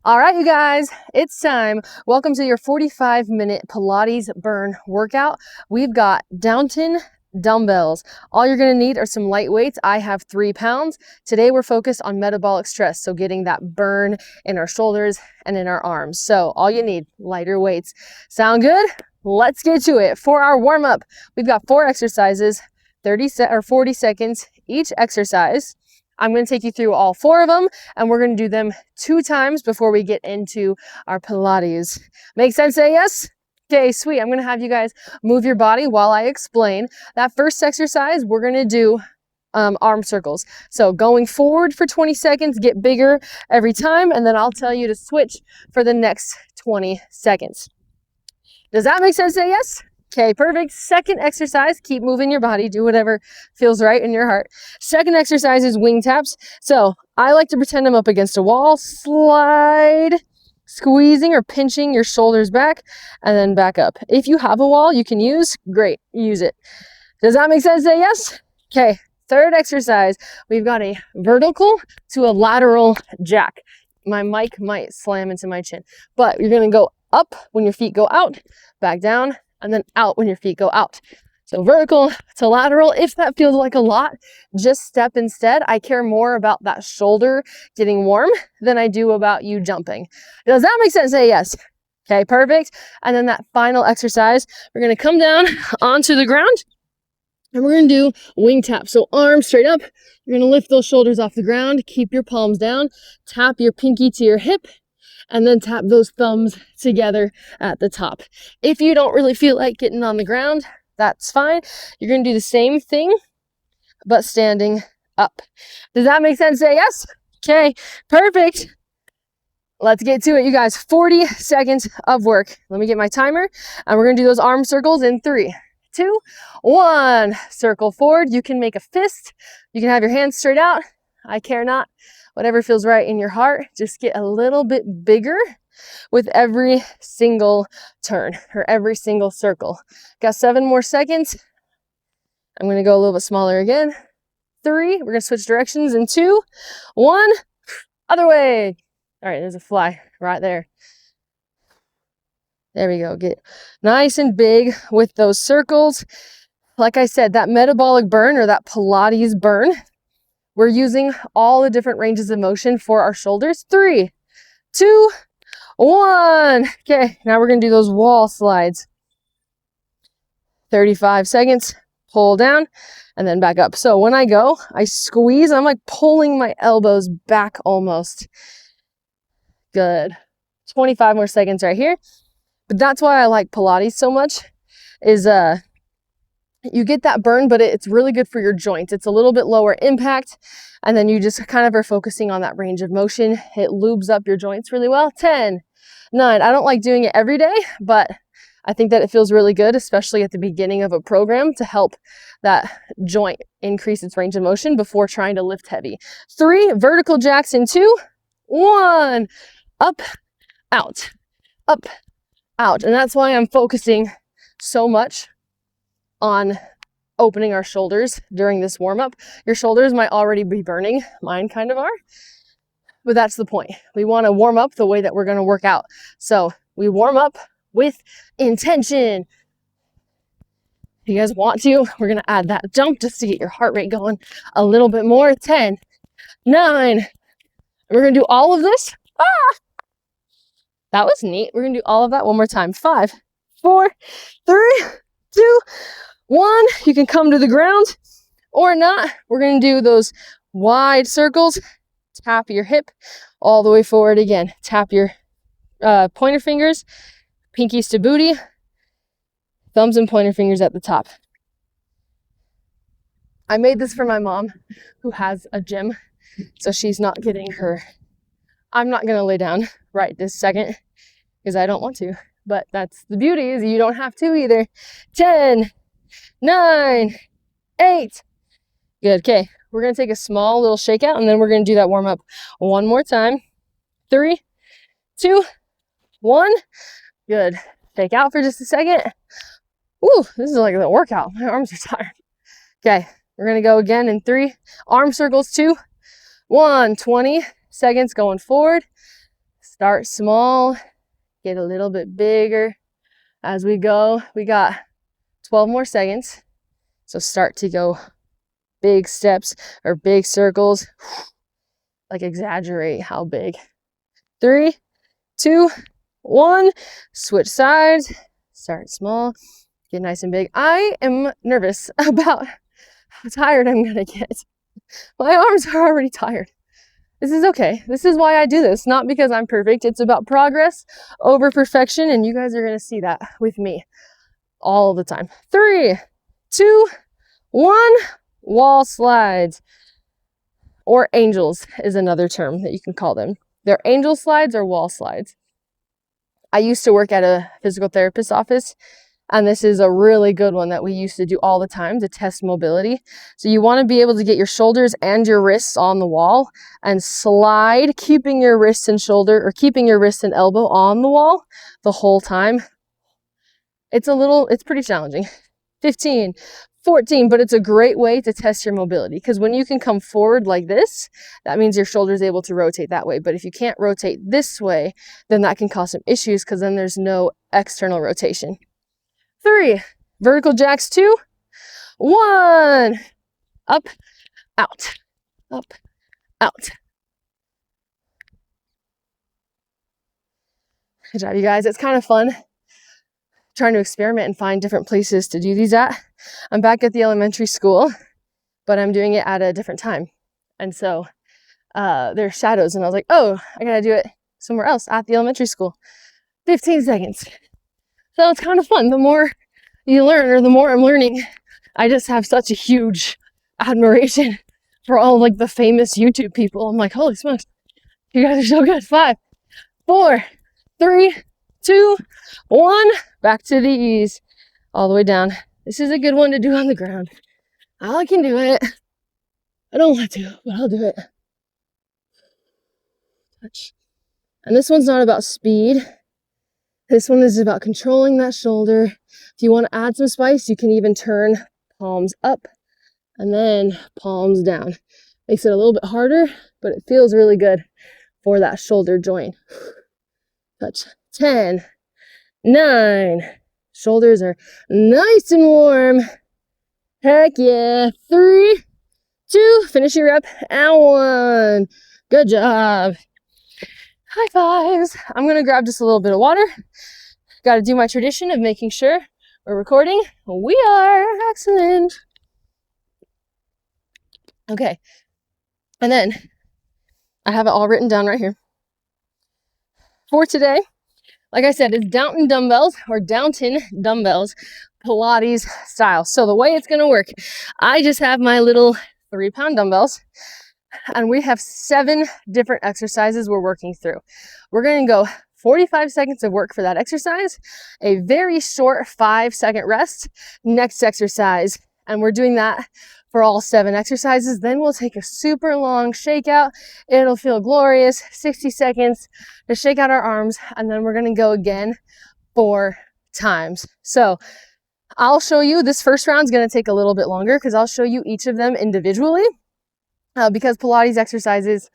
All right, you guys, it's time. Welcome to your 45-minute Pilates burn workout. We've got Downton dumbbells. All you're going to need are some light weights. I have 3 pounds. Today we're focused on metabolic stress, so getting that burn in our shoulders and in our arms. So all you need, lighter weights. Sound good? Let's get to it. For our warm-up, we've got 4 exercises, 40 seconds each exercise. I'm going to take you through all 4 of them, and we're going to do them 2 times before we get into our Pilates. Make sense? Say yes? Okay, sweet. I'm going to have you guys move your body while I explain. That first exercise, we're going to do arm circles. So going forward for 20 seconds, get bigger every time, and then I'll tell you to switch for the next 20 seconds. Does that make sense? Say yes? Okay, perfect. Second exercise, keep moving your body, do whatever feels right in your heart. Second exercise is wing taps. So I like to pretend I'm up against a wall, slide, squeezing or pinching your shoulders back, and then back up. If you have a wall you can use, great, use it. Does that make sense? Say yes? Okay, third exercise, we've got a vertical to a lateral jack. My mic might slam into my chin, but you're gonna go up when your feet go out, back down, and then out when your feet go out. So vertical to lateral. If that feels like a lot, just step instead. I care more about that shoulder getting warm than I do about you jumping. Does that make sense? Say yes. Okay, perfect. And then that final exercise, we're going to come down onto the ground and we're going to do wing tap. So arms straight up. You're going to lift those shoulders off the ground. Keep your palms down. Tap your pinky to your hip. And then tap those thumbs together at the top. If you don't really feel like getting on the ground, that's fine. You're going to do the same thing, but standing up. Does that make sense? Say yes. Okay, perfect. Let's get to it, you guys. 40 seconds of work. Let me get my timer, and we're going to do those arm circles in 3, 2, 1. Circle forward. You can make a fist. You can have your hands straight out. I care not. Whatever feels right in your heart, just get a little bit bigger with every single turn or every single circle. Got 7 more seconds. I'm going to go a little bit smaller again. 3, we're going to switch directions in 2, 1, other way. All right, there's a fly right there. There we go. Get nice and big with those circles. Like I said, that metabolic burn or that Pilates burn, we're using all the different ranges of motion for our shoulders. 3, 2, 1. Okay, now we're going to do those wall slides. 35 seconds. Pull down and then back up. So when I go, I squeeze. I'm like pulling my elbows back almost. Good. 25 more seconds right here. But that's why I like Pilates so much is you get that burn, but it's really good for your joints. It's a little bit lower impact, and then you just kind of are focusing on that range of motion. It lubes up your joints really well. 10, 9. I don't like doing it every day, but I think that it feels really good, especially at the beginning of a program, to help that joint increase its range of motion before trying to lift heavy. 3, vertical jacks in 2, 1. Up, out, up, out. And that's why I'm focusing so much on opening our shoulders during this warm-up. Your shoulders might already be burning. Mine kind of are. But that's the point. We want to warm up the way that we're going to work out. So we warm up with intention. If you guys want to, we're going to add that jump just to get your heart rate going a little bit more. 10, 9. And we're going to do all of this. That was neat. We're going to do all of that one more time. 5, 4, 3, 2, 1. You can come to the ground or not. We're going to do those wide circles. Tap your hip all the way forward again. Tap your pointer fingers, pinkies to booty, thumbs and pointer fingers at the top. I made this for my mom who has a gym, so she's not getting her. I'm not going to lay down right this second because I don't want to, but that's the beauty, is you don't have to either. 10, 9, 8. Good. Okay. We're going to take a small little shakeout, and then we're going to do that warm up one more time. 3, 2, 1. Good. Shake out for just a second. Ooh, this is like a workout. My arms are tired. Okay. We're going to go again in 3. Arm circles, 2, 1. 20 seconds going forward. Start small, get a little bit bigger as we go. We got 12 more seconds. So start to go big steps or big circles. Like exaggerate how big. 3, 2, 1. Switch sides. Start small. Get nice and big. I am nervous about how tired I'm gonna get. My arms are already tired. This is okay. This is why I do this. Not because I'm perfect. It's about progress over perfection. And you guys are gonna see that with me all the time. 3, 2, 1. Wall slides. Or angels is another term that you can call them. They're angel slides or wall slides. I used to work at a physical therapist's office, and this is a really good one that we used to do all the time to test mobility. So you want to be able to get your shoulders and your wrists on the wall and slide, keeping your wrist and shoulder, or keeping your wrist and elbow on the wall the whole time. It's pretty challenging. 15, 14, but it's a great way to test your mobility, because when you can come forward like this, that means your shoulder is able to rotate that way. But if you can't rotate this way, then that can cause some issues, because then there's no external rotation. 3, vertical jacks. 2, 1, up, out, up, out. Good job, you guys. It's kind of fun trying to experiment and find different places to do these at. I'm back at the elementary school, but I'm doing it at a different time. And so there's shadows, and I was like, oh, I gotta do it somewhere else at the elementary school. 15 seconds. So it's kind of fun. The more you learn, or the more I'm learning, I just have such a huge admiration for all like the famous YouTube people. I'm like, holy smokes, you guys are so good. 5, 4, 3, 2, 1. Back to these. All the way down. This is a good one to do on the ground. I can do it. I don't want to, but I'll do it. Touch. And this one's not about speed. This one is about controlling that shoulder. If you want to add some spice, you can even turn palms up and then palms down. Makes it a little bit harder, but it feels really good for that shoulder joint. Touch. 10, 9. Shoulders are nice and warm. Heck yeah. 3, 2. Finish your rep. And 1. Good job. High fives. I'm going to grab just a little bit of water. Got to do my tradition of making sure we're recording. We are. Excellent. Okay. And then I have it all written down right here. For today, like I said, it's Downton dumbbells, or Downton dumbbells, Pilates style. So the way it's going to work, I just have my little 3-pound dumbbells, and we have 7 different exercises we're working through. We're going to go 45 seconds of work for that exercise, a very short 5-second rest, next exercise. And we're doing that for all 7 exercises. Then we'll take a super long shakeout. It'll feel glorious. 60 seconds to shake out our arms. And then we're going to go again 4 times. So I'll show you, this first round is going to take a little bit longer because I'll show you each of them individually, because Pilates exercises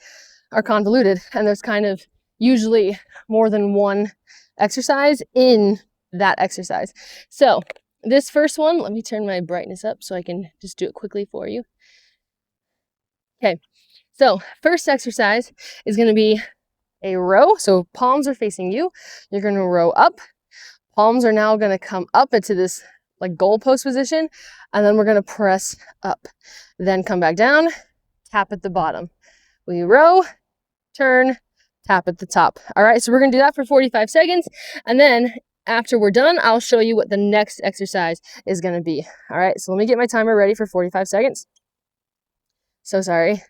are convoluted, and there's kind of usually more than one exercise in that exercise. So this first one, let me turn my brightness up so I can just do it quickly for you. Okay, so first exercise is going to be a row. So palms are facing you. You're going to row up. Palms are now going to come up into this like goalpost position, and then we're going to press up. Then come back down, tap at the bottom. We row, turn, tap at the top. All right, so we're going to do that for 45 seconds, and then after we're done, I'll show you what the next exercise is going to be. All right, so let me get my timer ready for 45 seconds. So sorry.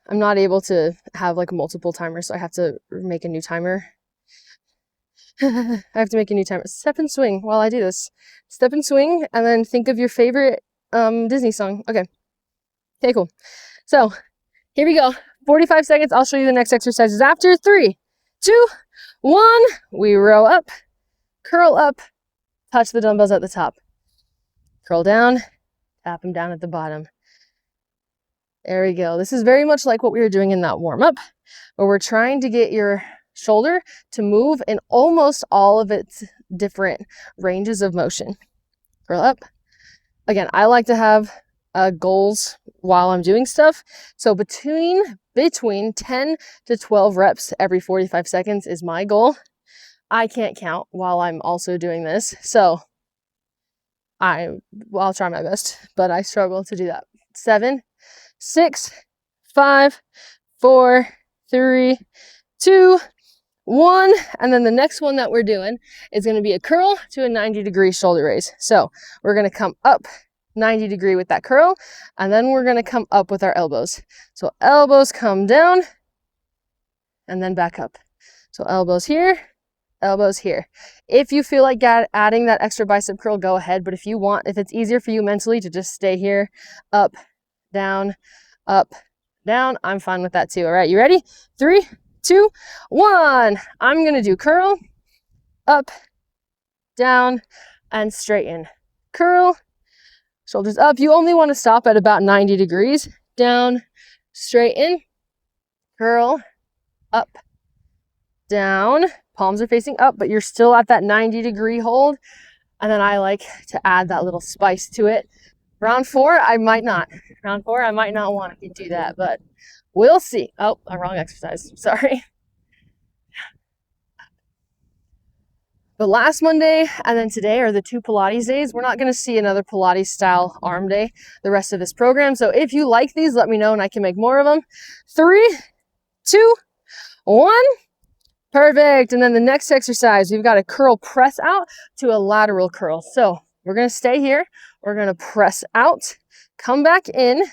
I'm not able to have like multiple timers, so I have to make a new timer. I have to make a new timer. Step and swing while I do this. Step and swing, and then think of your favorite Disney song. Okay. Okay, cool. So here we go. 45 seconds. I'll show you the next exercises after. 3, 2, 1. We row up, curl up, touch the dumbbells at the top. Curl down, tap them down at the bottom. There we go. This is very much like what we were doing in that warm-up, where we're trying to get your shoulder to move in almost all of its different ranges of motion. Curl up. Again, I like to have goals while I'm doing stuff. So between 10 to 12 reps every 45 seconds is my goal. I can't count while I'm also doing this. So I'll try my best, but I struggle to do that. 7, 6, 5, 4, 3, 2, 1. And then the next one that we're doing is going to be a curl to a 90-degree shoulder raise. So we're going to come up 90 degree with that curl, and then we're going to come up with our elbows. So elbows come down and then back up. So elbows here, elbows here. If you feel like adding that extra bicep curl, go ahead. But if it's easier for you mentally to just stay here, up, down, I'm fine with that too. All right, you ready? 3, 2, 1. I'm going to do curl, up, down, and straighten. Curl, shoulders up. You only want to stop at about 90 degrees. Down, straighten, curl, up, down. Palms are facing up, but you're still at that 90-degree hold. And then I like to add that little spice to it. Round 4, I might not. Round 4, I might not want to do that, but we'll see. Oh, a wrong exercise. Sorry. But last Monday and then today are the 2 Pilates days. We're not going to see another Pilates style arm day the rest of this program. So if you like these, let me know and I can make more of them. 3, 2, 1. Perfect. And then the next exercise, we've got a curl press out to a lateral curl. So we're going to stay here. We're going to press out, come back in.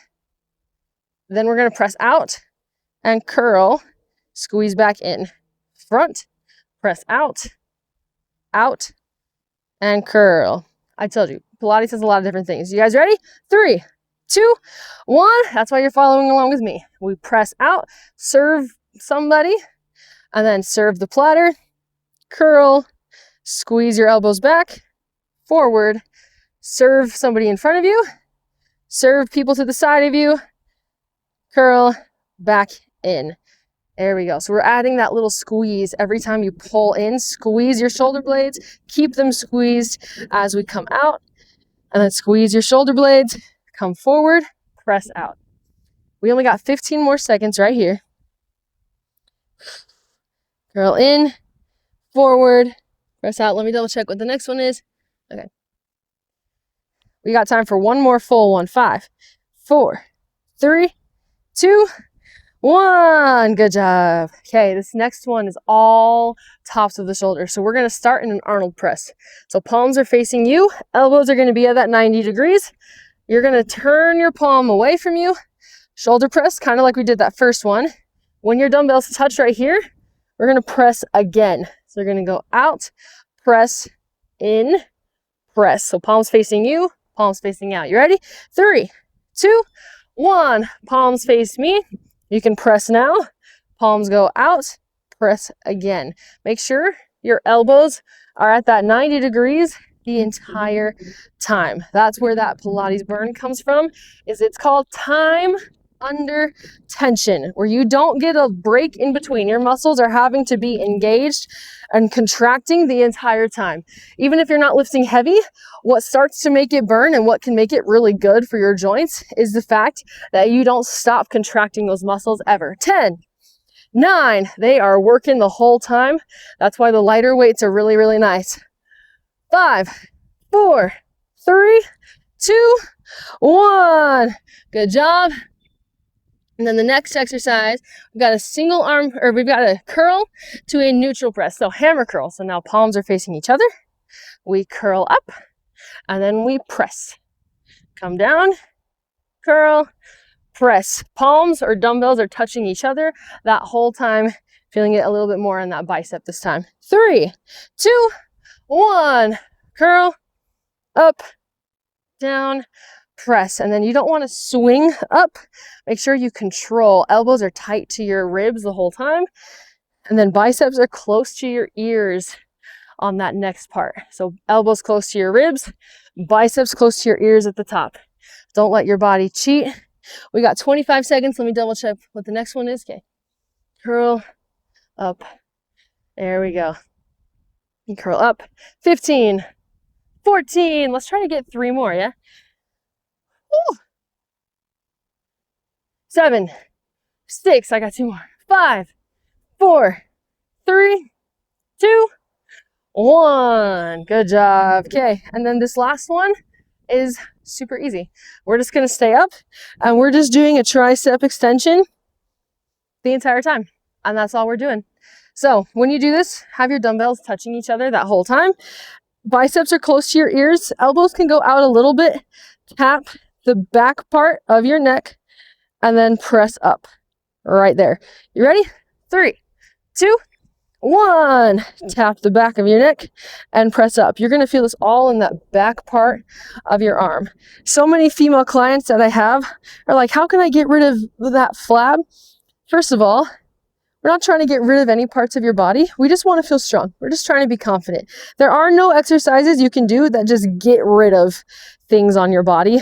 Then we're going to press out and curl, squeeze back in. Front, press out, and curl. I told you, Pilates has a lot of different things. You guys ready? 3, 2, 1. That's why you're following along with me. We press out, serve somebody, and then serve the platter, curl, squeeze your elbows back, forward, serve somebody in front of you, serve people to the side of you, curl, back in. There we go. So we're adding that little squeeze every time you pull in. Squeeze your shoulder blades. Keep them squeezed as we come out. And then squeeze your shoulder blades. Come forward. Press out. We only got 15 more seconds right here. Curl in. Forward. Press out. Let me double check what the next one is. Okay. We got time for one more full one. 5, 4, 3, 2, 1. Good job. Okay, this next one is all tops of the shoulder. So we're going to start in an Arnold press. So palms are facing you. Elbows are going to be at that 90 degrees. You're going to turn your palm away from you. Shoulder press, kind of like we did that first one. When your dumbbells touch right here, we're going to press again. So you're going to go out, press, in, press. So palms facing you, palms facing out. You ready? 3, 2, 1. Palms face me. You can press now, palms go out, press again. Make sure your elbows are at that 90 degrees the entire time. That's where that Pilates burn comes from, it's called time under tension, where you don't get a break in between. Your muscles are having to be engaged and contracting the entire time. Even if you're not lifting heavy, what starts to make it burn and what can make it really good for your joints is the fact that you don't stop contracting those muscles ever. 10, 9, they are working the whole time. That's why the lighter weights are really, really nice. 5, 4, 3, 2, 1. Good job. And then the next exercise, we've got we've got a curl to a neutral press. So hammer curl. So now palms are facing each other. We curl up and then we press. Come down, curl, press. Palms or dumbbells are touching each other that whole time, feeling it a little bit more in that bicep this time. 3, 2, 1. Curl, up, down, press. And then you don't want to swing up. Make sure you control. Elbows are tight to your ribs the whole time. And then biceps are close to your ears on that next part. So elbows close to your ribs, biceps close to your ears at the top. Don't let your body cheat. We got 25 seconds. Let me double check what the next one is. Okay. Curl up. There we go. And curl up. 15, 14. Let's try to get 3 more, yeah? Woo. 7, 6. I got 2 more. 5, 4, 3, 2, 1. Good job. Okay. And then this last one is super easy. We're just going to stay up and we're just doing a tricep extension the entire time. And that's all we're doing. So when you do this, have your dumbbells touching each other that whole time. Biceps are close to your ears. Elbows can go out a little bit. Tap the back part of your neck and then press up right there. You ready? 3, 2, 1. Tap the back of your neck and press up. You're going to feel this all in that back part of your arm. So many female clients that I have are like, how can I get rid of that flab? First of all, we're not trying to get rid of any parts of your body. We just want to feel strong. We're just trying to be confident. There are no exercises you can do that just get rid of things on your body.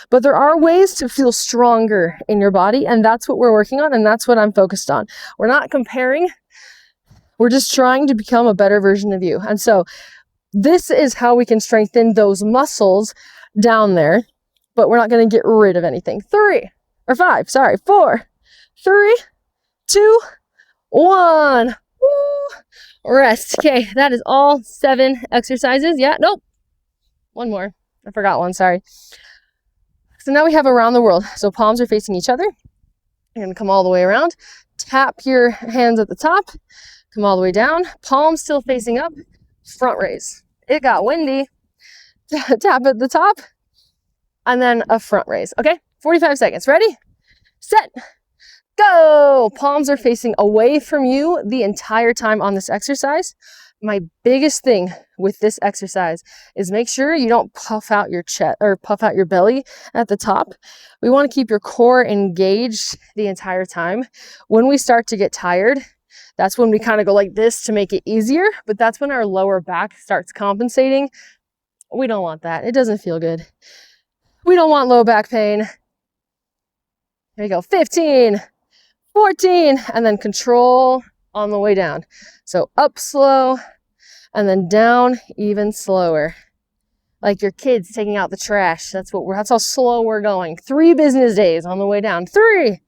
But there are ways to feel stronger in your body, and that's what we're working on, and that's what I'm focused on. We're not comparing. We're just trying to become a better version of you. And so this is how we can strengthen those muscles down there, but we're not going to get rid of anything. 4, 3, 2, 1. Woo. Rest. Okay, that is all 7 exercises. Yeah, nope. One more. I forgot one, sorry. So now we have around the world. So palms are facing each other. You're going to come all the way around. Tap your hands at the top. Come all the way down. Palms still facing up. Front raise. It got windy. Tap at the top. And then a front raise. Okay, 45 seconds. Ready? Set. Go! Palms are facing away from you the entire time on this exercise. My biggest thing with this exercise is make sure you don't puff out your chest or puff out your belly at the top. We want to keep your core engaged the entire time. When we start to get tired, that's when we kind of go like this to make it easier, but that's when our lower back starts compensating. We don't want that. It doesn't feel good. We don't want low back pain. Here we go. 15, 14, and then control on the way down. So up slow and then down even slower. Like your kids taking out the trash. That's how slow we're going. 3 business days on the way down. 3,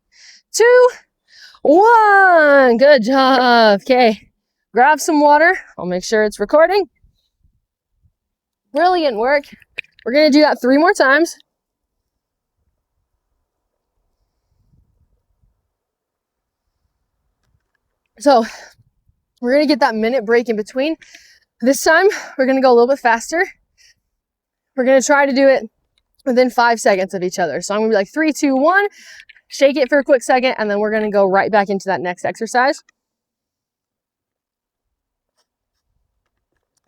2, 1. Good job. Okay. Grab some water. I'll make sure it's recording. Brilliant work. We're going to do that 3 more times. So we're going to get that minute break in between. This time, we're going to go a little bit faster. We're going to try to do it within 5 seconds of each other. So I'm going to be like 3, 2, 1, shake it for a quick second, and then we're going to go right back into that next exercise.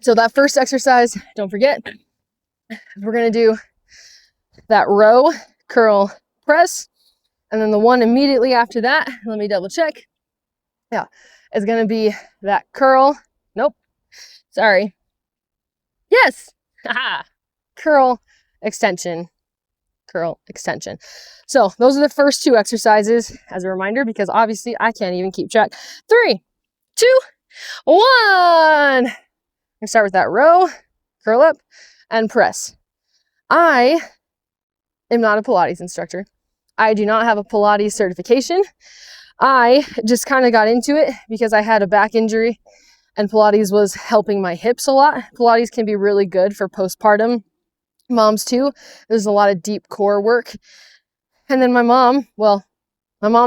So that first exercise, don't forget, we're going to do that row, curl, press, and then the one immediately after that, let me double check. Yeah, it's going to be that curl. Nope. Sorry. Yes. Curl, extension, curl, extension. So those are the first 2 exercises as a reminder, because obviously I can't even keep track. 3, 2, 1. I'm going to start with that row, curl up, and press. I am not a Pilates instructor. I do not have a Pilates certification. I just kind of got into it because I had a back injury and Pilates was helping my hips a lot. Pilates can be really good for postpartum moms too. There's a lot of deep core work. And then my mom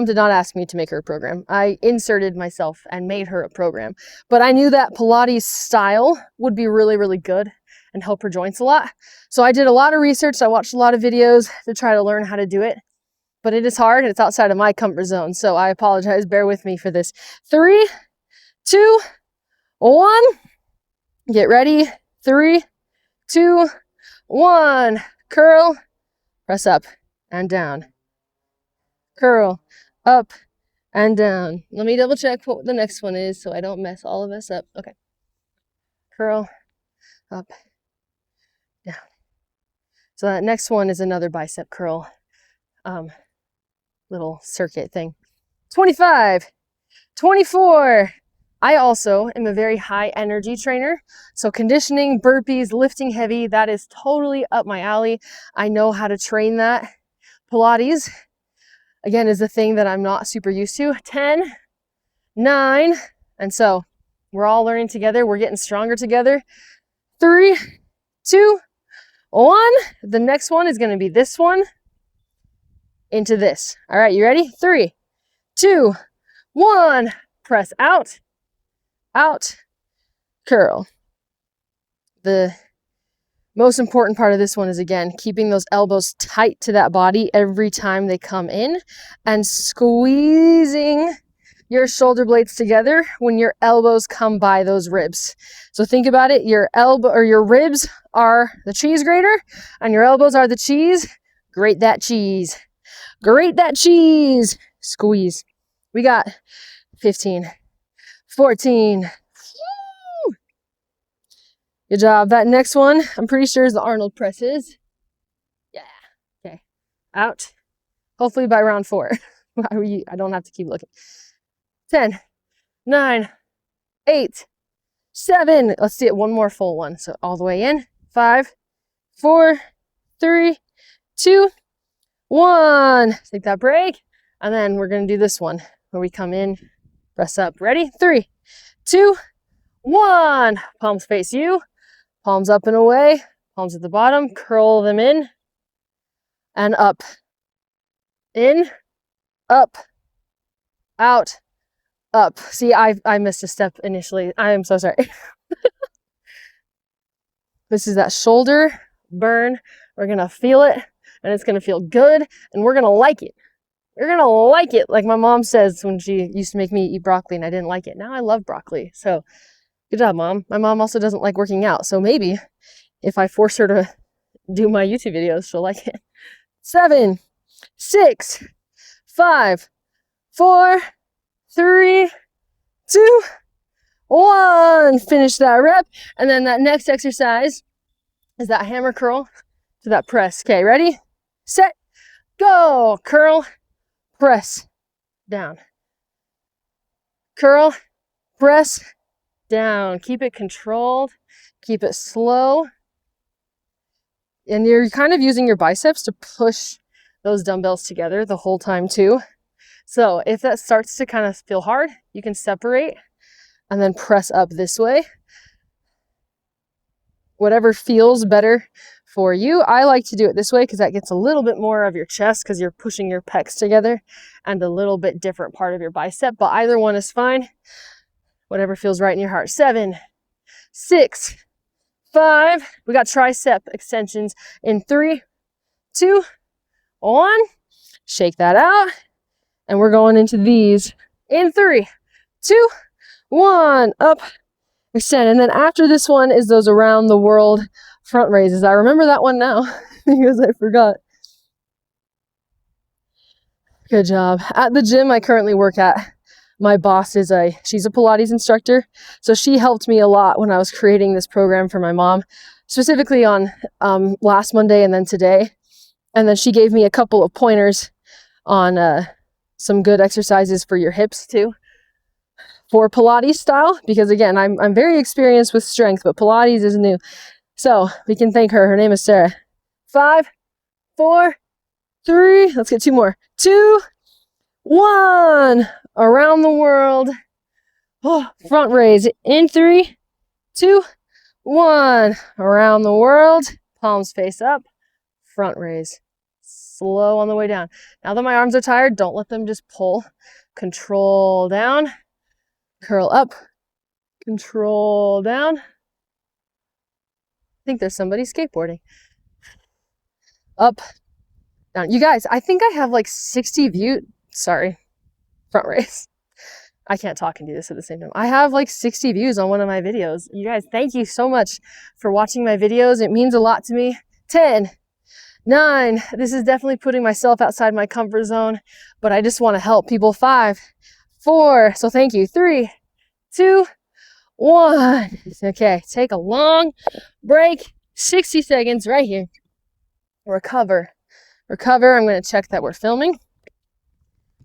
did not ask me to make her a program. I inserted myself and made her a program. But I knew that Pilates style would be really, really good and help her joints a lot. So I did a lot of research. I watched a lot of videos to try to learn how to do it. But it is hard and it's outside of my comfort zone. So I apologize. Bear with me for this. 3, 2, 1. Get ready. 3, 2, 1. Curl, press up and down. Curl, up and down. Let me double check what the next one is so I don't mess all of us up. Okay. Curl, up, down. So that next one is another bicep curl. little circuit thing. 25, 24. I also am a very high energy trainer. So conditioning, burpees, lifting heavy, that is totally up my alley. I know how to train that. Pilates, again, is the thing that I'm not super used to. 10, 9. And so we're all learning together. We're getting stronger together. 3, 2, 1. The next one is going to be this one into this. All right, you ready? 3, 2, 1. Press out, out, curl. The most important part of this one is, again, keeping those elbows tight to that body every time they come in and squeezing your shoulder blades together when your elbows come by those ribs. So think about it. Your elbow or your ribs are the cheese grater and your elbows are the cheese. Grate that cheese. Grate that cheese. Squeeze. We got 15, 14. Woo! Good job. That next one, I'm pretty sure is the Arnold presses. Yeah. Okay. Out. Hopefully by round 4. I don't have to keep looking. 10, 9, 8, 7. Let's do it one more full one. So all the way in. 5, 4, 3, 2, 1. Take that break. And then we're going to do this one where we come in, press up. Ready? 3, 2, 1. Palms face you. Palms up and away. Palms at the bottom. Curl them in and up. In, up, out, up. See, I missed a step initially. I am so sorry. This is that shoulder burn. We're going to feel it and it's going to feel good and we're going to like it. You're going to like it. Like my mom says when she used to make me eat broccoli and I didn't like it. Now I love broccoli. So good job, Mom. My mom also doesn't like working out. So maybe if I force her to do my YouTube videos, she'll like it. 7, 6, 5, 4, 3, 2, 1. Finish that rep. And then that next exercise is that hammer curl to that press. Okay, ready, set, go. Curl, press, down. Curl, press, down. Keep it controlled. Keep it slow. And you're kind of using your biceps to push those dumbbells together the whole time too. So if that starts to kind of feel hard, you can separate and then press up this way. Whatever feels better for you. I like to do it this way because that gets a little bit more of your chest because you're pushing your pecs together and a little bit different part of your bicep, but either one is fine. Whatever feels right in your heart. 7, 6, 5. We got tricep extensions in 3, 2, 1. Shake that out. And we're going into these in 3, 2, 1. Up, extend. And then after this one is those around the world front raises. I remember that one now because I forgot. Good job. At the gym I currently work at, my boss is she's a Pilates instructor. So she helped me a lot when I was creating this program for my mom, specifically on last Monday and then today. And then she gave me a couple of pointers on some good exercises for your hips too, for Pilates style, because again, I'm very experienced with strength, but Pilates is new. So we can thank her. Her name is Sarah. 5, 4, 3. Let's get 2 more. 2, 1. Around the world. Oh, front raise in 3, 2, 1. Around the world. Palms face up. Front raise. Slow on the way down. Now that my arms are tired, don't let them just pull. Control down. Curl up. Control down. I think there's somebody skateboarding. Up. Down. You guys, I think I have like 60 views. Sorry. Front raise. I can't talk and do this at the same time. I have like 60 views on one of my videos. You guys, thank you so much for watching my videos. It means a lot to me. 10, 9. This is definitely putting myself outside my comfort zone, but I just want to help people. 5, 4. So thank you. 3, 2, 1. Okay, take a long break. 60 seconds right here. Recover. I'm going to check that we're filming.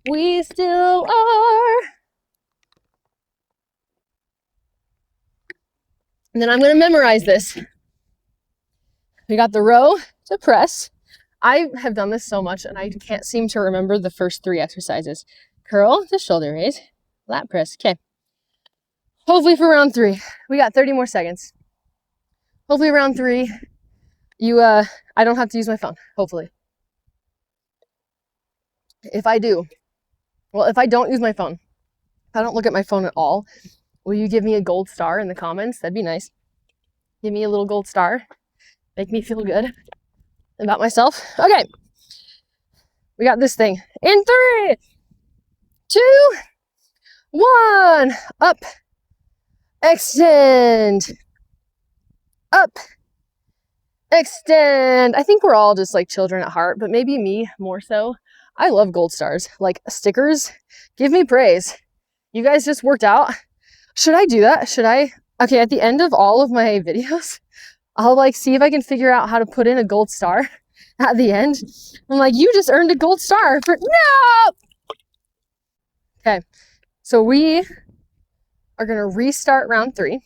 We still are. And then I'm going to memorize this. We got the row to press. I have done this so much and I can't seem to remember the first 3 exercises. Curl to shoulder raise, lat press. Okay. Hopefully for round 3, we got 30 more seconds. Hopefully round 3, I don't have to use my phone, hopefully. If I do, well, if I don't use my phone, if I don't look at my phone at all, will you give me a gold star in the comments? That'd be nice. Give me a little gold star. Make me feel good about myself. Okay. We got this thing. In 3, 2, 1. Up. Extend. Up. Extend. I think we're all just like children at heart, but maybe me more so. I love gold stars. Like stickers. Give me praise. You guys just worked out. Should I do that? Should I? Okay, at the end of all of my videos, I'll like see if I can figure out how to put in a gold star at the end. I'm like, you just earned a gold star for no. Okay, so we are gonna restart round 3.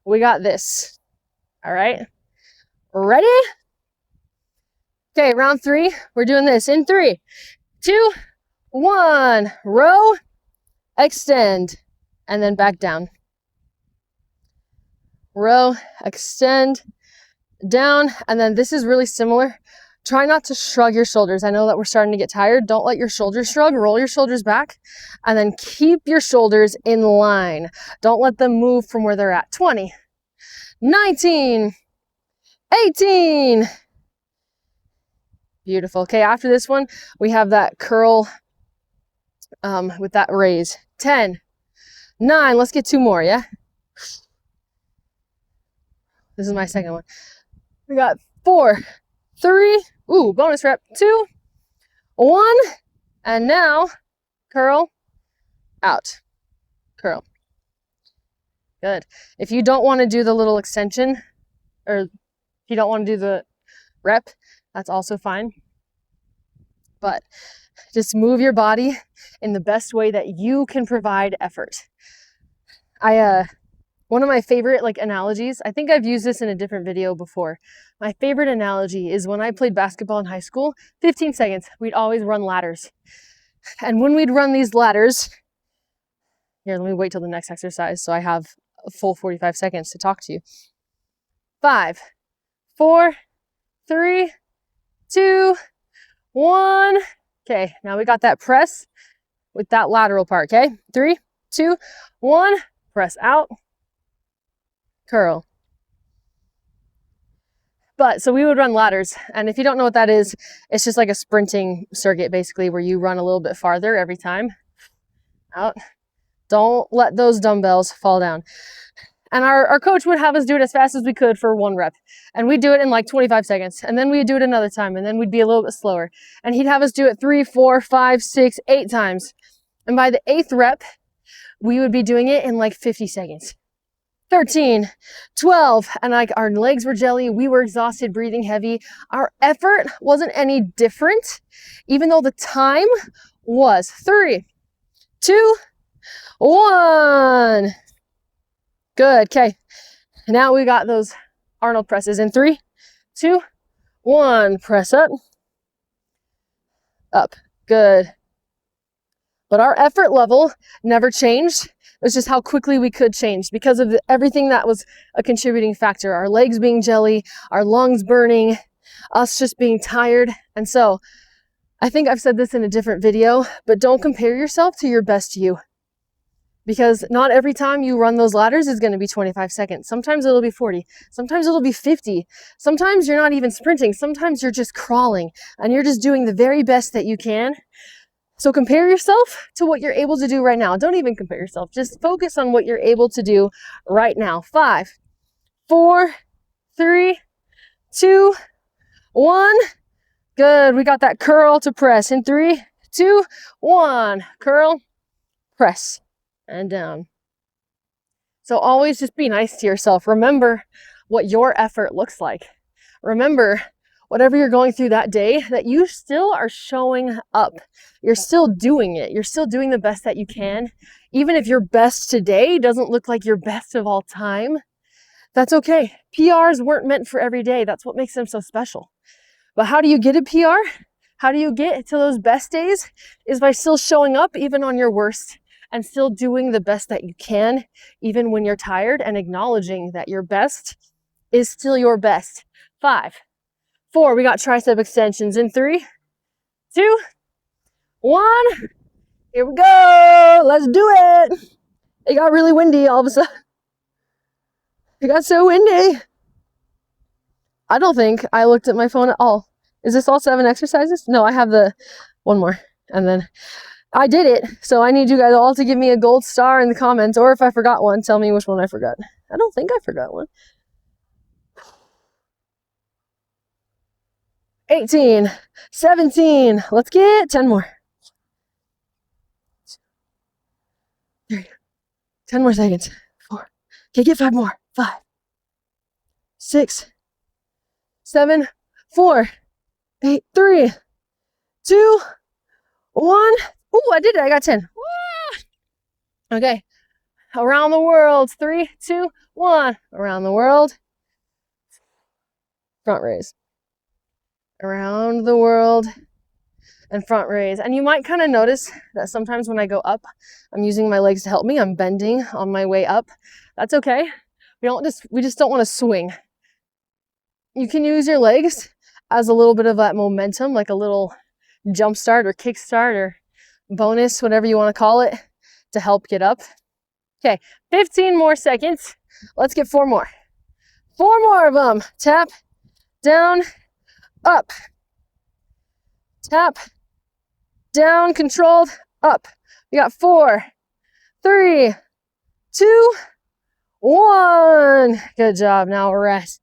We got this. All right, ready? Okay, round 3. We're doing this in 3, 2, 1. Row, extend, and then back down. Row, extend, down, and then this is really similar. Try not to shrug your shoulders. I know that we're starting to get tired. Don't let your shoulders shrug. Roll your shoulders back and then keep your shoulders in line. Don't let them move from where they're at. 20, 19, 18. Beautiful. Okay, after this one, we have that curl with that raise. 10, 9. Let's get 2 more, yeah? This is my second one. We got 4, 3, ooh, bonus rep, 2, 1, and now curl, out, curl. Good. If you don't want to do the little extension, or if you don't want to do the rep, that's also fine. But just move your body in the best way that you can provide effort. One of my favorite analogies, I think I've used this in a different video before. My favorite analogy is when I played basketball in high school, 15 seconds, we'd always run ladders. And when we'd run these ladders, here, let me wait till the next exercise so I have a full 45 seconds to talk to you. 5, 4, 3, 2, 1. Okay, now we got that press with that lateral part, okay? 3, 2, 1, press out. Curl. But so we would run ladders, and if you don't know what that is, it's just like a sprinting circuit basically where you run a little bit farther every time. Out. Don't let those dumbbells fall down. And our coach would have us do it as fast as we could for 1 rep. And we'd do it in like 25 seconds. And then we'd do it another time, and then we'd be a little bit slower. And he'd have us do it 3, 4, 5, 6, 8 times. And by the 8th rep, we would be doing it in like 50 seconds. 13, 12, and like our legs were jelly, we were exhausted, breathing heavy. Our effort wasn't any different, even though the time was. 3, 2, 1. Good, okay. Now we got those Arnold presses in 3, 2, 1. Press up, up, good. But our effort level never changed. It was just how quickly we could change because of everything that was a contributing factor. Our legs being jelly, our lungs burning, us just being tired. And so I think I've said this in a different video, but don't compare yourself to your best you. Because not every time you run those ladders is going to be 25 seconds. Sometimes it'll be 40. Sometimes it'll be 50. Sometimes you're not even sprinting. Sometimes you're just crawling and you're just doing the very best that you can. So compare yourself to what you're able to do right now. Don't even compare yourself. Just focus on what you're able to do right now. 5, 4, 3, 2, 1. Good. We got that curl to press in 3, 2, 1. Curl, press, and down. So always just be nice to yourself. Remember what your effort looks like. Remember whatever you're going through that day, that you still are showing up. You're still doing it. You're still doing the best that you can. Even if your best today doesn't look like your best of all time, that's okay. PRs weren't meant for every day. That's what makes them so special. But how do you get a PR? How do you get to those best days? Is by still showing up even on your worst and still doing the best that you can, even when you're tired, and acknowledging that your best is still your best. 5, 4, we got tricep extensions in 3, 2, 1. Here we go. Let's do it. It got really windy all of a sudden. It got so windy. I don't think I looked at my phone at all. Is this all 7 exercises? No, I have the one more. And then I did it. So I need you guys all to give me a gold star in the comments. Or if I forgot one, tell me which one I forgot. I don't think I forgot one. 18, 17. Let's get 10 more. 3, 10 more seconds. 4. Okay, get 5 more. 5, 6, 7, 4, 8, 3, 2, 1. Ooh, I did it. I got 10. Woo! Okay. Around the world. 3, 2, 1. Around the world. Front raise. Around the world and front raise. And you might kind of notice that sometimes when I go up, I'm using my legs to help me. I'm bending on my way up. That's okay. We just don't want to swing. You can use your legs as a little bit of that momentum, like a little jump start or kick start or bonus, whatever you want to call it, to help get up. Okay, 15 more seconds. Let's get 4 more. 4 more of them. Tap, down, up. Tap, down, controlled, up. We got 4, 3, 2, 1. Good job. Now rest.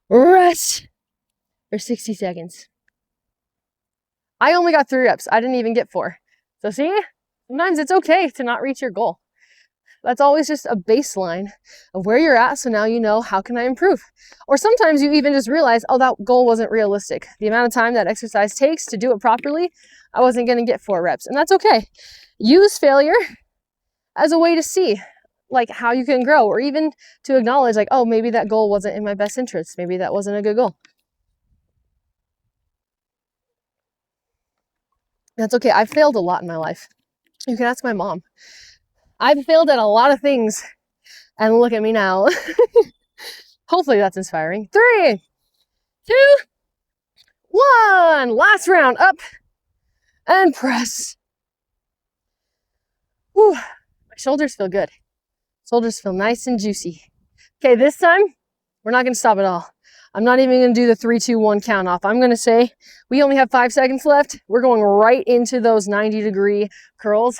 Rest for 60 seconds. I only got 3 reps. I didn't even get 4. So see, sometimes it's okay to not reach your goal. That's always just a baseline of where you're at. So now you know, how can I improve? Or sometimes you even just realize, oh, that goal wasn't realistic. The amount of time that exercise takes to do it properly, I wasn't going to get 4 reps. And that's okay. Use failure as a way to see like how you can grow, or even to acknowledge like, oh, maybe that goal wasn't in my best interest. Maybe that wasn't a good goal. That's okay. I've failed a lot in my life. You can ask my mom. I've failed at a lot of things, and look at me now. Hopefully that's inspiring. 3, 2, 1. Last round. Up and press. Whew. My shoulders feel good. Shoulders feel nice and juicy. Okay, this time, we're not going to stop at all. I'm not even going to do the 3, 2, 1 count off. I'm going to say we only have 5 seconds left. We're going right into those 90-degree curls.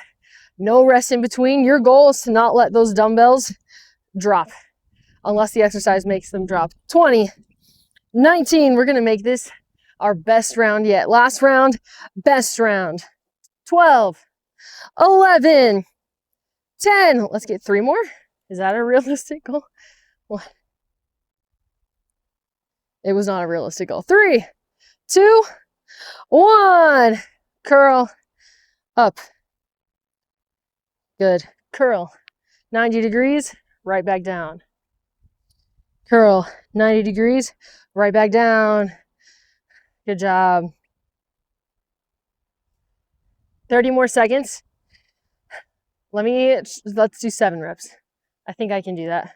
No rest in between. Your goal is to not let those dumbbells drop unless the exercise makes them drop. 20, 19. We're going to make this our best round yet. Last round, best round. 12, 11, 10. Let's get 3 more. Is that a realistic goal? What? It was not a realistic goal. 3, 2, 1. Curl up. Good. Curl 90 degrees, right back down. Curl 90 degrees, right back down. Good job. 30 more seconds. Let's do 7 reps. I think I can do that.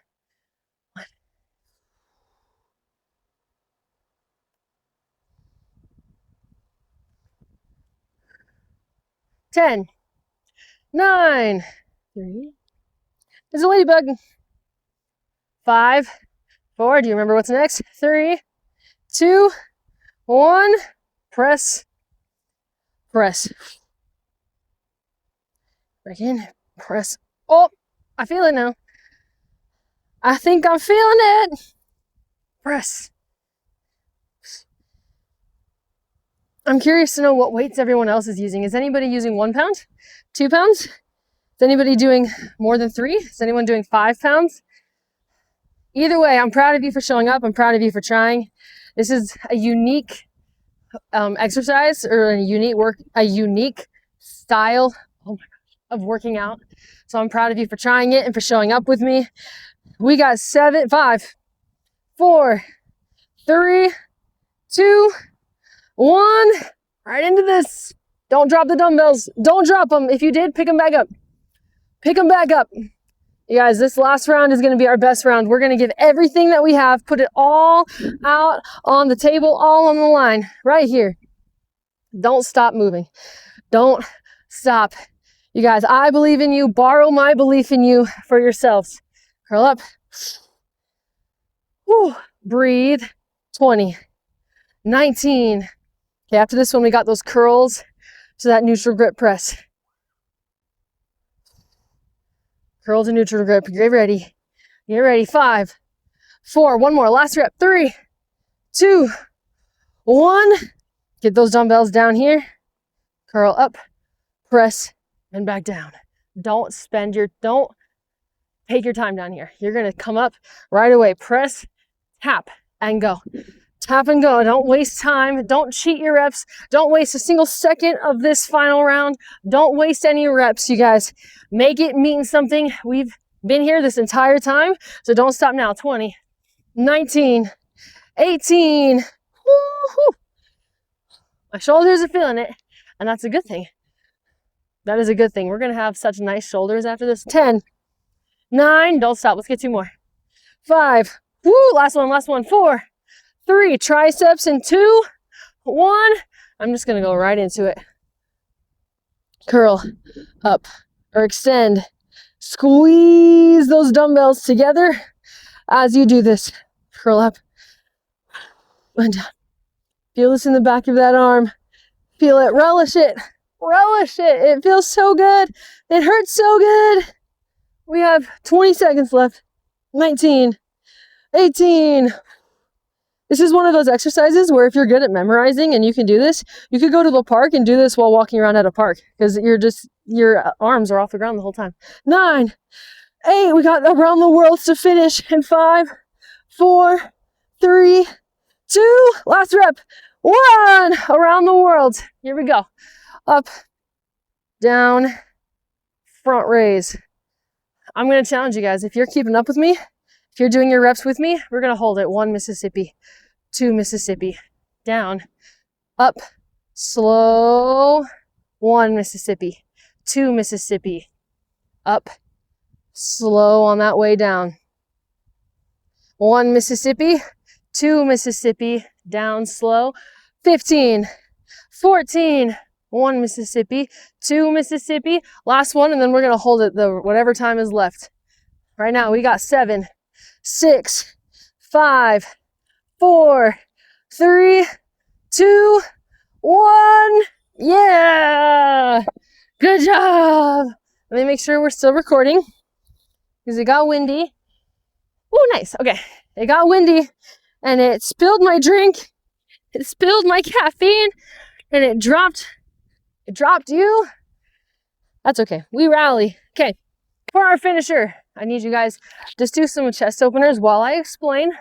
10, 9, 3. There's a ladybug. 5, 4. Do you remember what's next? 3, 2, 1. Press. Press. Back in. Press. Oh, I feel it now. I think I'm feeling it. Press. I'm curious to know what weights everyone else is using. Is anybody using 1 pound? 2 pounds? Is anybody doing more than 3? Is anyone doing 5 pounds? Either way, I'm proud of you for showing up. I'm proud of you for trying. This is a unique exercise or a unique style, oh my gosh, of working out. So I'm proud of you for trying it and for showing up with me. We got 7, 5, 4, 3, 2, 1. Right into this. Don't drop the dumbbells. Don't drop them. If you did, pick them back up. Pick them back up. You guys, this last round is going to be our best round. We're going to give everything that we have, put it all out on the table, all on the line, right here. Don't stop moving. Don't stop. You guys, I believe in you. Borrow my belief in you for yourselves. Curl up. Whew. Breathe. 20. 19. Okay, after this one, we got those curls to that neutral grip press. Curl to neutral grip. Get ready. Get ready. 5, 4, one more. Last rep. 3, 2, 1. Get those dumbbells down here. Curl up, press, and back down. Don't take your time down here. You're gonna come up right away. Press, tap, and go. Tap and go. Don't waste time. Don't cheat your reps. Don't waste a single second of this final round. Don't waste any reps, you guys. Make it mean something. We've been here this entire time, so don't stop now. 20, 19, 18. Woo-hoo. My shoulders are feeling it, and that's a good thing. That is a good thing. We're going to have such nice shoulders after this. 10, 9, don't stop. Let's get 2 more. 5, woo, last one. 4, 3, triceps in 2, 1. I'm just going to go right into it. Curl up or extend. Squeeze those dumbbells together as you do this. Curl up and down. Feel this in the back of that arm. Feel it. Relish it. Relish it. It feels so good. It hurts so good. We have 20 seconds left. 19, 18. This is one of those exercises where if you're good at memorizing and you can do this, you could go to the park and do this while walking around at a park because your arms are off the ground the whole time. 9, 8, we got around the world to finish in 5, 4, 3, 2, last rep. 1, around the world. Here we go. Up, down, front raise. I'm going to challenge you guys. If you're keeping up with me, if you're doing your reps with me, we're going to hold it. 1 Mississippi, 2 Mississippi, down, up, slow, 1 Mississippi, 2 Mississippi, up, slow on that way down. 1 Mississippi, 2 Mississippi, down slow. 15, 14, 1 Mississippi, 2 Mississippi, last one, and then we're going to hold it whatever time is left. Right now, we got 7, 6, 5, 4, 3, 2, 1. Yeah! Good job! Let me make sure we're still recording because it got windy. Oh, nice. Okay. It got windy and it spilled my drink. It spilled my caffeine and it dropped you. That's okay. We rally. Okay. For our finisher, I need you guys just do some chest openers while I explain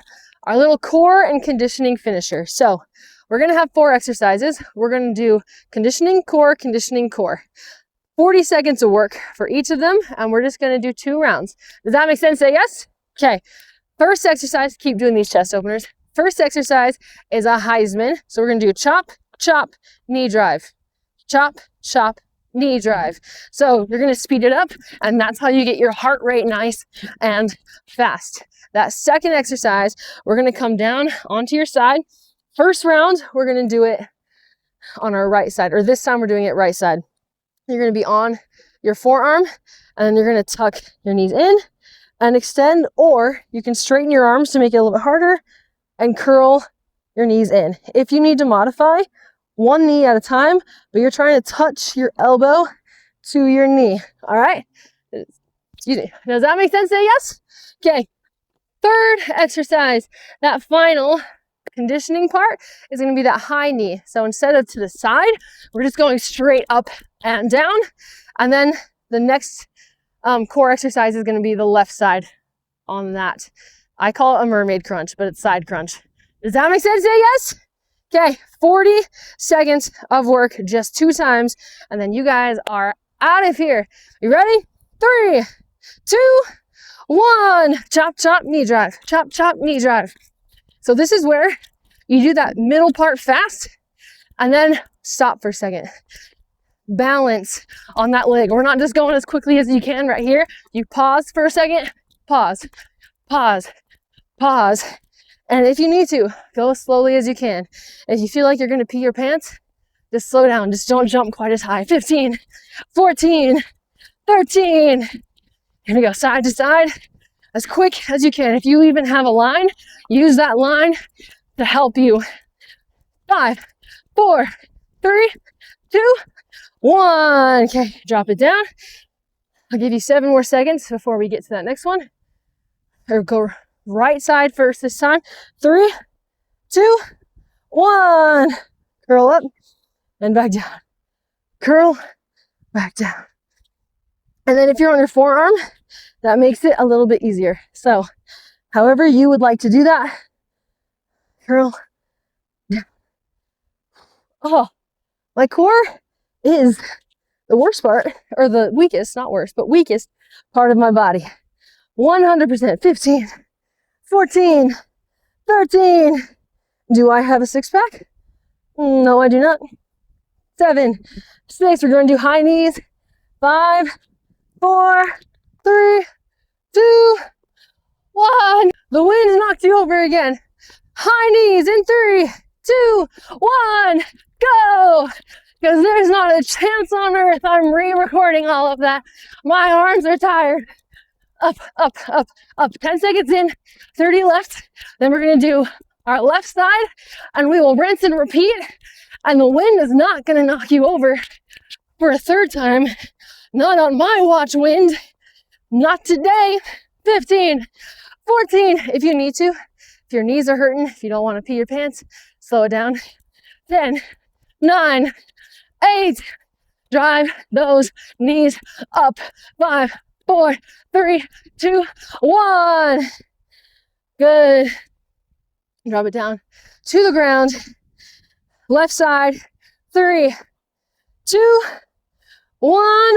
our little core and conditioning finisher. So we're going to have 4 exercises. We're going to do conditioning, core, conditioning, core. 40 seconds of work for each of them, and we're just going to do 2 rounds. Does that make sense? Say yes? Okay. First exercise, keep doing these chest openers. First exercise is a Heisman. So we're going to do chop, chop, knee drive. Chop, chop, knee drive. So you're going to speed it up, and that's how you get your heart rate nice and fast. That second exercise, we're going to come down onto your side. First round, we're going to do it on our right side, or this time we're doing it right side. You're going to be on your forearm, and then you're going to tuck your knees in and extend, or you can straighten your arms to make it a little bit harder and curl your knees in. If you need to modify, 1 knee at a time, but you're trying to touch your elbow to your knee. All right? Excuse me. Does that make sense? Say yes? Okay. Third exercise, that final conditioning part is going to be that high knee. So instead of to the side, we're just going straight up and down. And then the next core exercise is going to be the left side on that. I call it a mermaid crunch, but it's side crunch. Does that make sense? Say yes? Okay, 40 seconds of work, just 2 times, and then you guys are out of here. You ready? 3, 2, 1. Chop, chop, knee drive. Chop, chop, knee drive. So this is where you do that middle part fast, and then stop for a second. Balance on that leg. We're not just going as quickly as you can right here. You pause for a second, pause, pause, pause. And if you need to, go as slowly as you can. If you feel like you're going to pee your pants, just slow down. Just don't jump quite as high. 15, 14, 13. Here we go, side to side, as quick as you can. If you even have a line, use that line to help you. 5, 4, 3, 2, 1. Okay, drop it down. I'll give you 7 more seconds before we get to that next one. Or go right side first this time. 3, 2, 1. Curl up and back down. Curl, back down. And then if you're on your forearm, that makes it a little bit easier. So however you would like to do that, curl down. Oh, my core is the worst part, or the weakest, not worst, but weakest part of my body. 100%. 15, 14, 13. Do I have a 6-pack? No, I do not. 7, 6. We're going to do high knees. 5, 4, 3, 2, 1. The wind knocked you over again. High knees in 3, 2, 1. Go! Because there's not a chance on earth I'm re-recording all of that. My arms are tired. Up, up, up, up. 10 seconds in, 30 left. Then we're going to do our left side, and we will rinse and repeat. And the wind is not going to knock you over for a 3rd time. Not on my watch, wind. Not today. 15, 14, if you need to. If your knees are hurting, if you don't want to pee your pants, slow it down. 10, 9, 8. Drive those knees up. 5, 4, 3, 2, 1. Good. Drop it down to the ground. Left side. 3, 2, 1.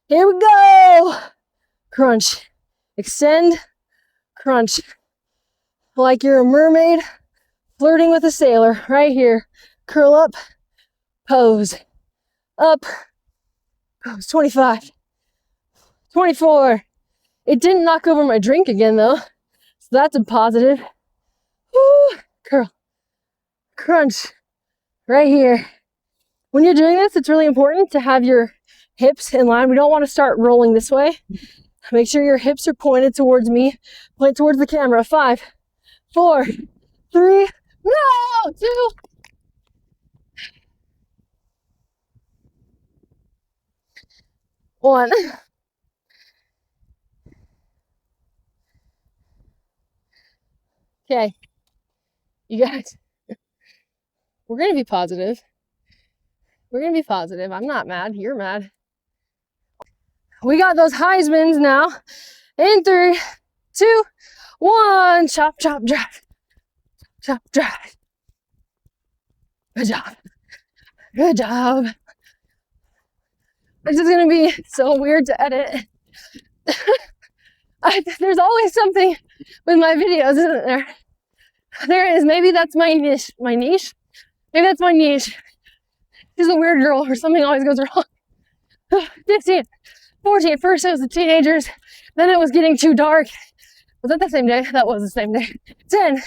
Here we go. Crunch. Extend. Crunch. Like you're a mermaid flirting with a sailor. Right here. Curl up. Pose. Up. Pose. 25. 24. It didn't knock over my drink again though. So that's a positive. Woo. Curl. Crunch. Right here. When you're doing this, it's really important to have your hips in line. We don't want to start rolling this way. Make sure your hips are pointed towards me. Point towards the camera. 5, 4, 3, no, 2. One. Okay. You guys, we're going to be positive. We're going to be positive. I'm not mad. You're mad. We got those Heismans now. In 3, 2, 1. Chop, chop, drive. Chop, drive. Good job. Good job. This is going to be so weird to edit. There's always something with my videos, isn't there? There is. Maybe that's my niche. My niche? Maybe that's my niche. She's a weird girl or something always goes wrong. 15, 14. First it was the teenagers. Then it was getting too dark. Was that the same day? That was the same day. 10,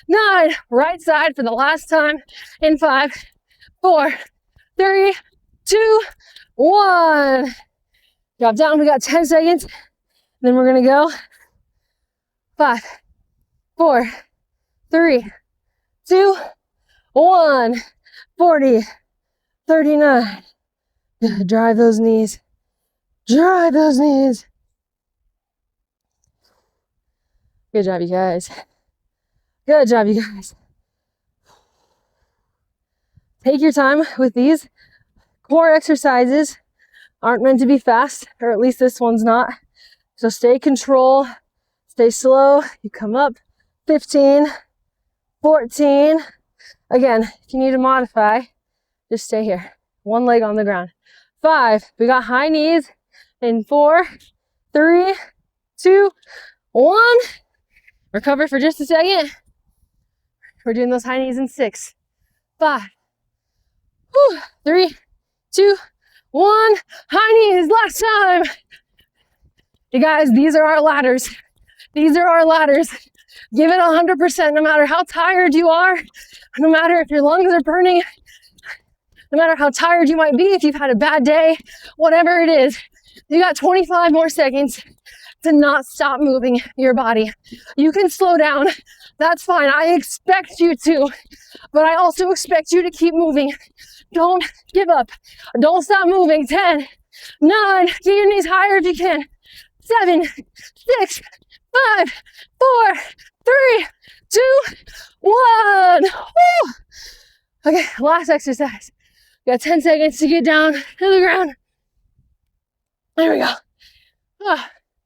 9. Right side for the last time. In 5, 4, 3, 2, 1. Drop down. We got 10 seconds. Then we're going to go 5, 4, 3, 2, 1. 40, 39. Drive those knees. Drive those knees. Good job, you guys. Good job, you guys. Take your time with these. Core exercises aren't meant to be fast, or at least this one's not. So stay control, stay slow. You come up. 15, 14, Again, if you need to modify, just stay here. One leg on the ground. 5. We got high knees in 4, 3, 2, 1. Recover for just a second. We're doing those high knees in 6, 5, 3, 2, 1. High knees, last time. You guys, these are our ladders. These are our ladders. Give it 100%, no matter how tired you are, no matter if your lungs are burning, no matter how tired you might be, if you've had a bad day, whatever it is, you got 25 more seconds to not stop moving your body. You can slow down. That's fine. I expect you to, but I also expect you to keep moving. Don't give up. Don't stop moving. 10, 9, get your knees higher if you can. 7, 6, 5, 4, 3, 2, 1. Woo! Okay, last exercise. You got 10 seconds to get down to the ground. There we go.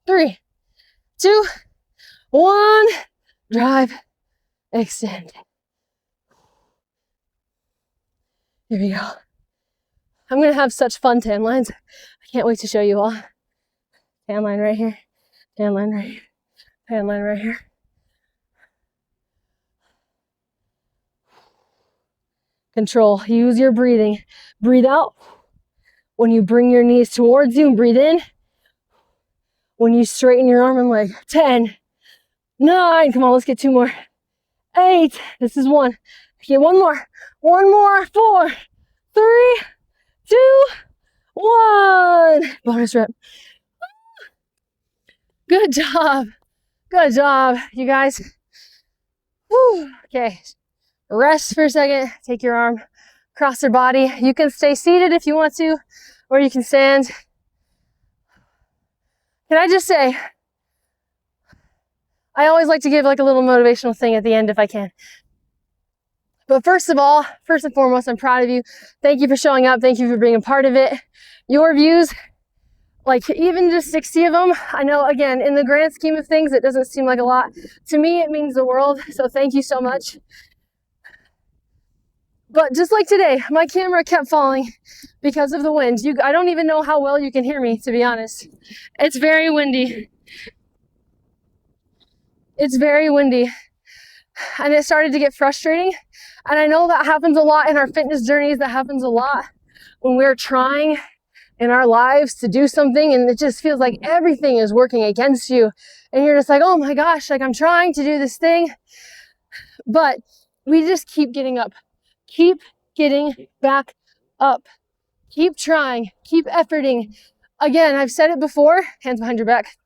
3, 2, 1. Drive, extend. Here we go. I'm gonna have such fun tan lines. I can't wait to show you all. Tan line right here, tan line right here, tan line right here. Control, use your breathing. Breathe out when you bring your knees towards you, and breathe in when you straighten your arm and leg. 10, 9, come on, let's get 2 more. 8, this is 1. Okay, 1 more. 1 more. 4, 3, 2, 1. Bonus rep. Good job. Good job, you guys. Whew. Okay, rest for a second. Take your arm across your body. You can stay seated if you want to, or you can stand. Can I just say, I always like to give like a little motivational thing at the end if I can. But first of all, first and foremost, I'm proud of you. Thank you for showing up. Thank you for being a part of it. Your views, like even just 60 of them, I know, again, in the grand scheme of things, it doesn't seem like a lot. To me, it means the world. So thank you so much. But just like today, my camera kept falling because of the wind. I don't even know how well you can hear me, to be honest. It's very windy. It's very windy. And it started to get frustrating. And I know that happens a lot in our fitness journeys. That happens a lot when we're trying in our lives to do something and it just feels like everything is working against you. And you're just like, oh my gosh, like I'm trying to do this thing. But we just keep getting up. Keep getting back up. Keep trying. Keep efforting. Again, I've said it before, hands behind your back.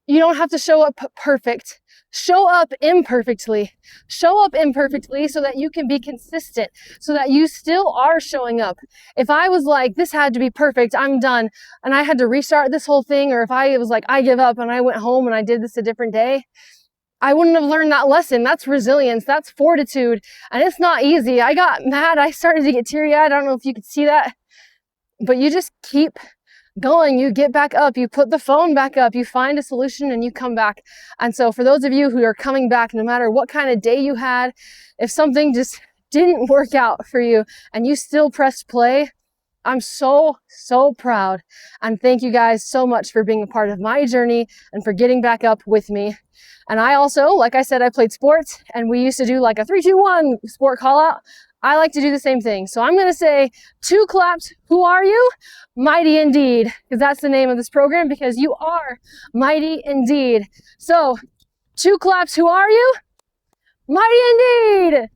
You don't have to show up perfect. Show up imperfectly. Show up imperfectly so that you can be consistent, so that you still are showing up. If I was like, this had to be perfect, I'm done, and I had to restart this whole thing, or if I was like, I give up and I went home and I did this a different day, I wouldn't have learned that lesson. That's resilience. That's fortitude. And it's not easy. I got mad. I started to get teary-eyed. I don't know if you could see that, but you just keep going. You get back up. You put the phone back up. You find a solution and you come back. And so for those of you who are coming back, no matter what kind of day you had, if something just didn't work out for you and you still pressed play, I'm so proud. And thank you guys so much for being a part of my journey and for getting back up with me. And I also, like I said, I played sports and we used to do like a 3, 2, 1 sport call out. I like to do the same thing. So I'm going to say 2 claps. Who are you? Mighty indeed. Because that's the name of this program, because you are mighty indeed. So 2 claps. Who are you? Mighty indeed.